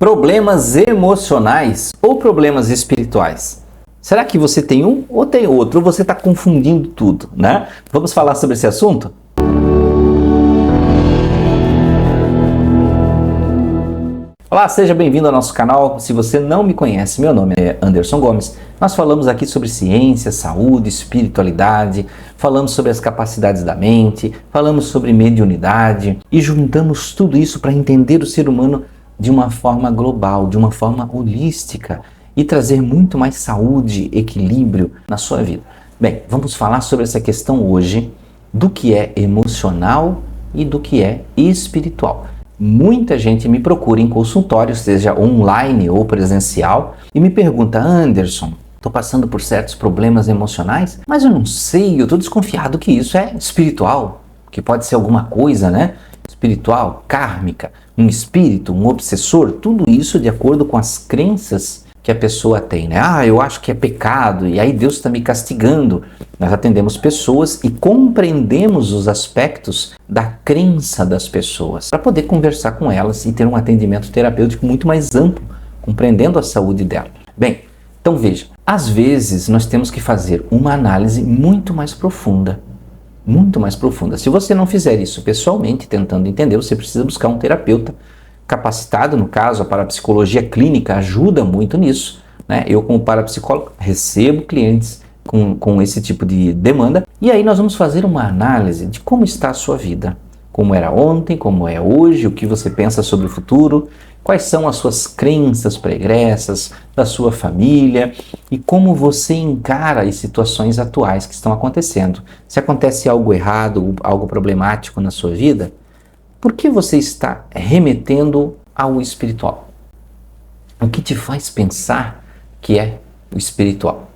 Problemas emocionais ou problemas espirituais? Será que você tem um ou tem outro? Ou você está confundindo tudo, né? Vamos falar sobre esse assunto? Olá, seja bem-vindo ao nosso canal. Se você não me conhece, meu nome é Anderson Gomes. Nós falamos aqui sobre ciência, saúde, espiritualidade, falamos sobre as capacidades da mente, falamos sobre mediunidade e juntamos tudo isso para entender o ser humano de uma forma global, de uma forma holística e trazer muito mais saúde, equilíbrio na sua vida. Bem, vamos falar sobre essa questão hoje do que é emocional e do que é espiritual. Muita gente me procura em consultório, seja online ou presencial, e me pergunta: Anderson, estou passando por certos problemas emocionais, mas eu não sei, eu estou desconfiado que isso é espiritual, que pode ser alguma coisa, né? Espiritual, kármica, um espírito, um obsessor, tudo isso de acordo com as crenças que a pessoa tem, né? Eu acho que é pecado e aí Deus está me castigando. Nós atendemos pessoas e compreendemos os aspectos da crença das pessoas para poder conversar com elas e ter um atendimento terapêutico muito mais amplo, compreendendo a saúde dela. Bem, então veja, às vezes nós temos que fazer uma análise muito mais profunda. Muito mais profunda. Se você não fizer isso pessoalmente, tentando entender, você precisa buscar um terapeuta capacitado. No caso, a parapsicologia clínica ajuda muito nisso, né? Eu, como parapsicólogo, recebo clientes com esse tipo de demanda e aí nós vamos fazer uma análise de como está a sua vida, como era ontem, como é hoje, o que você pensa sobre o futuro, quais são as suas crenças pregressas, da sua família e como você encara as situações atuais que estão acontecendo. Se acontece algo errado, algo problemático na sua vida, por que você está remetendo ao espiritual? O que te faz pensar que é o espiritual?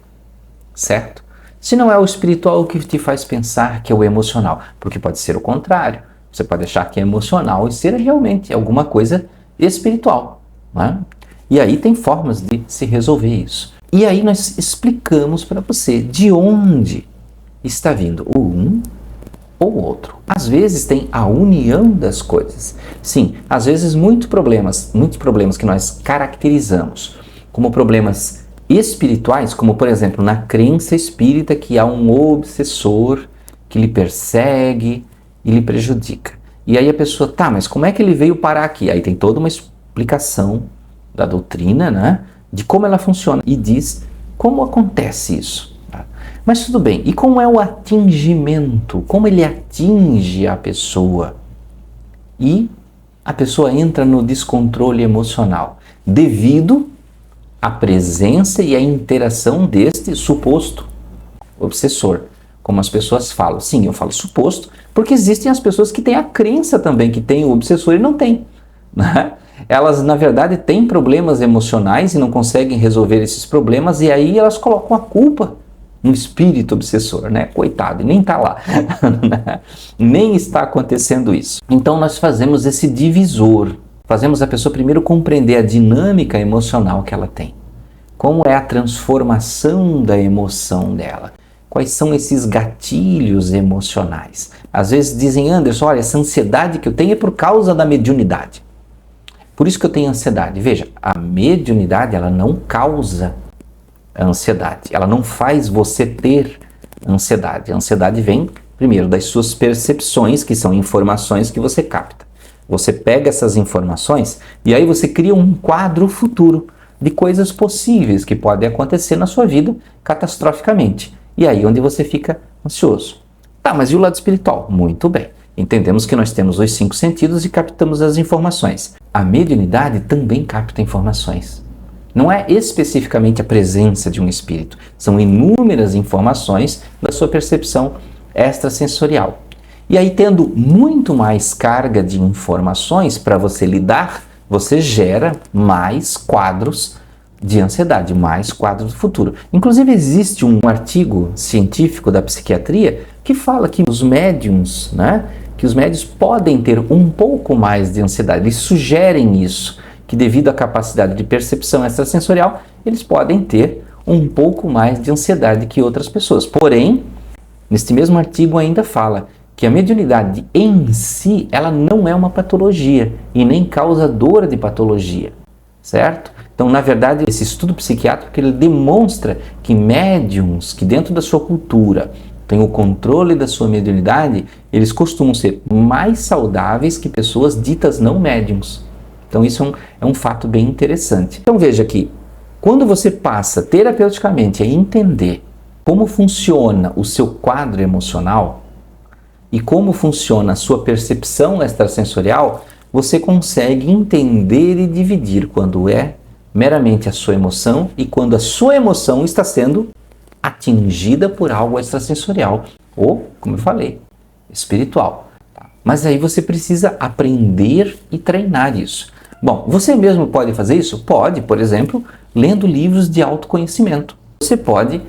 Certo? Se não é o espiritual, o que te faz pensar que é o emocional? Porque pode ser o contrário. Você pode achar que é emocional e ser realmente alguma coisa espiritual, né? E aí tem formas de se resolver isso. E aí nós explicamos para você de onde está vindo o um ou o outro. Às vezes tem a união das coisas. Sim, às vezes muitos problemas que nós caracterizamos como problemas espirituais, como por exemplo na crença espírita que há um obsessor que lhe persegue e lhe prejudica. E aí a pessoa, tá, mas como é que ele veio parar aqui? Aí tem toda uma explicação da doutrina, né, de como ela funciona e diz como acontece isso. Tá? Mas tudo bem, e como é o atingimento? Como ele atinge a pessoa? E a pessoa entra no descontrole emocional devido à presença e à interação deste suposto obsessor. Como as pessoas falam. Sim, eu falo suposto, porque existem as pessoas que têm a crença também que tem o obsessor e não tem, né? Elas, na verdade, têm problemas emocionais e não conseguem resolver esses problemas e aí elas colocam a culpa no espírito obsessor, né? Coitado, nem está lá, nem está acontecendo isso. Então nós fazemos esse divisor, fazemos a pessoa primeiro compreender a dinâmica emocional que ela tem, como é a transformação da emoção dela. Quais são esses gatilhos emocionais? Às vezes dizem, Anderson, olha, essa ansiedade que eu tenho é por causa da mediunidade. Por isso que eu tenho ansiedade. Veja, a mediunidade, ela não causa a ansiedade. Ela não faz você ter ansiedade. A ansiedade vem, primeiro, das suas percepções, que são informações que você capta. Você pega essas informações e aí você cria um quadro futuro de coisas possíveis que podem acontecer na sua vida catastroficamente. E aí onde você fica ansioso. Tá, mas e o lado espiritual? Muito bem. Entendemos que nós temos os 5 sentidos e captamos as informações. A mediunidade também capta informações. Não é especificamente a presença de um espírito. São inúmeras informações da sua percepção extrasensorial. E aí, tendo muito mais carga de informações para você lidar, você gera mais quadros de ansiedade, mais quadros do futuro. Inclusive existe um artigo científico da psiquiatria que fala que os médiums, né, que os médiums podem ter um pouco mais de ansiedade. Eles sugerem isso, que devido à capacidade de percepção extrasensorial, eles podem ter um pouco mais de ansiedade que outras pessoas. Porém, neste mesmo artigo ainda fala que a mediunidade em si, ela não é uma patologia e nem causa dor de patologia. certo? Então, na verdade, esse estudo psiquiátrico ele demonstra que médiums que dentro da sua cultura têm o controle da sua mediunidade, eles costumam ser mais saudáveis que pessoas ditas não médiums. Então, isso é um fato bem interessante. Então, veja que quando você passa terapeuticamente a entender como funciona o seu quadro emocional e como funciona a sua percepção extrasensorial, você consegue entender e dividir quando é meramente a sua emoção e quando a sua emoção está sendo atingida por algo extrasensorial ou, como eu falei, espiritual. Mas aí você precisa aprender e treinar isso. Bom, você mesmo pode fazer isso? Pode, por exemplo, lendo livros de autoconhecimento. Você pode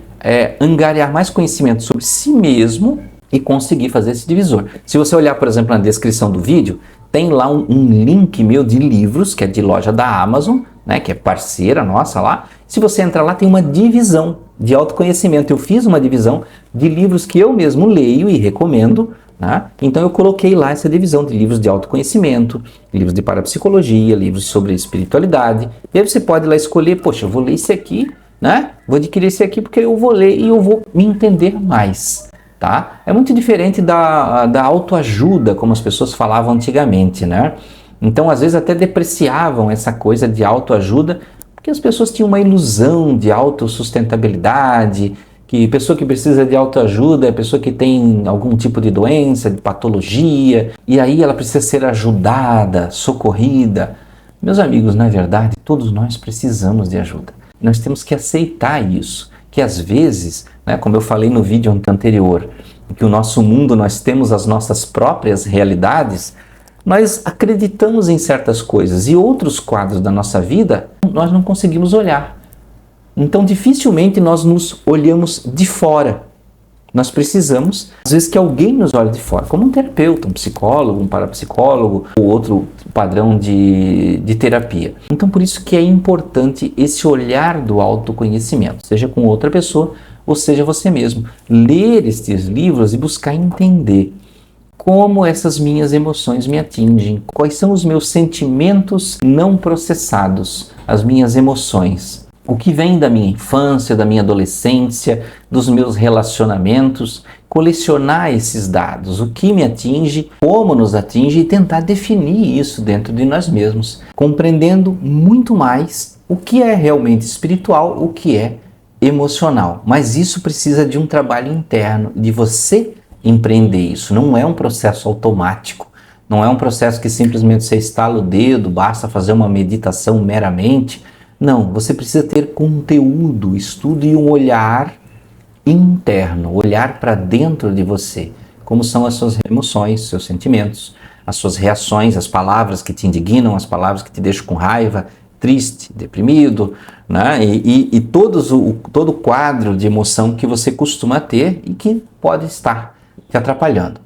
angariar mais conhecimento sobre si mesmo e conseguir fazer esse divisor. Se você olhar, por exemplo, na descrição do vídeo, tem lá um link meu de livros, que é de loja da Amazon, né, que é parceira nossa lá. Se você entrar lá, tem uma divisão de autoconhecimento. Eu fiz uma divisão de livros que eu mesmo leio e recomendo, né? Então eu coloquei lá essa divisão de livros de autoconhecimento, livros de parapsicologia, livros sobre espiritualidade. E aí você pode lá escolher, poxa, eu vou ler esse aqui, né? Vou adquirir esse aqui porque eu vou ler e eu vou me entender mais. Tá? É muito diferente da autoajuda, como as pessoas falavam antigamente, né? Então, às vezes, até depreciavam essa coisa de autoajuda, porque as pessoas tinham uma ilusão de autossustentabilidade, que pessoa que precisa de autoajuda é pessoa que tem algum tipo de doença, de patologia, e aí ela precisa ser ajudada, socorrida. Meus amigos, na verdade, todos nós precisamos de ajuda. Nós temos que aceitar isso, que às vezes, né, como eu falei no vídeo anterior, que o nosso mundo, nós temos as nossas próprias realidades, nós acreditamos em certas coisas e outros quadros da nossa vida nós não conseguimos olhar. Então dificilmente nós nos olhamos de fora. Nós precisamos, às vezes, que alguém nos olhe de fora, como um terapeuta, um psicólogo, um parapsicólogo ou outro padrão de terapia. Então por isso que é importante esse olhar do autoconhecimento, seja com outra pessoa ou seja você mesmo. Ler estes livros e buscar entender como essas minhas emoções me atingem, quais são os meus sentimentos não processados, as minhas emoções. O que vem da minha infância, da minha adolescência, dos meus relacionamentos, colecionar esses dados, o que me atinge, como nos atinge e tentar definir isso dentro de nós mesmos, compreendendo muito mais o que é realmente espiritual, o que é emocional. Mas isso precisa de um trabalho interno, de você empreender isso. Não é um processo automático, não é um processo que simplesmente você estala o dedo, basta fazer uma meditação meramente. Não, você precisa ter conteúdo, estudo e um olhar interno, olhar para dentro de você. Como são as suas emoções, seus sentimentos, as suas reações, as palavras que te indignam, as palavras que te deixam com raiva, triste, deprimido, né? E todo o quadro de emoção que você costuma ter e que pode estar te atrapalhando.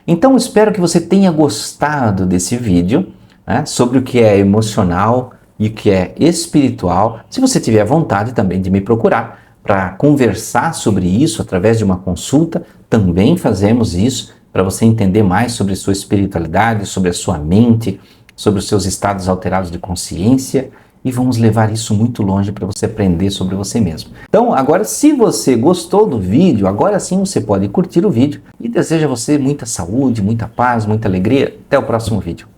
Então, espero que você tenha gostado desse vídeo, né, sobre o que é emocional e o que é espiritual. Se você tiver vontade também de me procurar para conversar sobre isso através de uma consulta, também fazemos isso para você entender mais sobre sua espiritualidade, sobre a sua mente, sobre os seus estados alterados de consciência, e vamos levar isso muito longe para você aprender sobre você mesmo. Então, agora, se você gostou do vídeo, agora sim você pode curtir o vídeo e desejo a você muita saúde, muita paz, muita alegria. Até o próximo vídeo.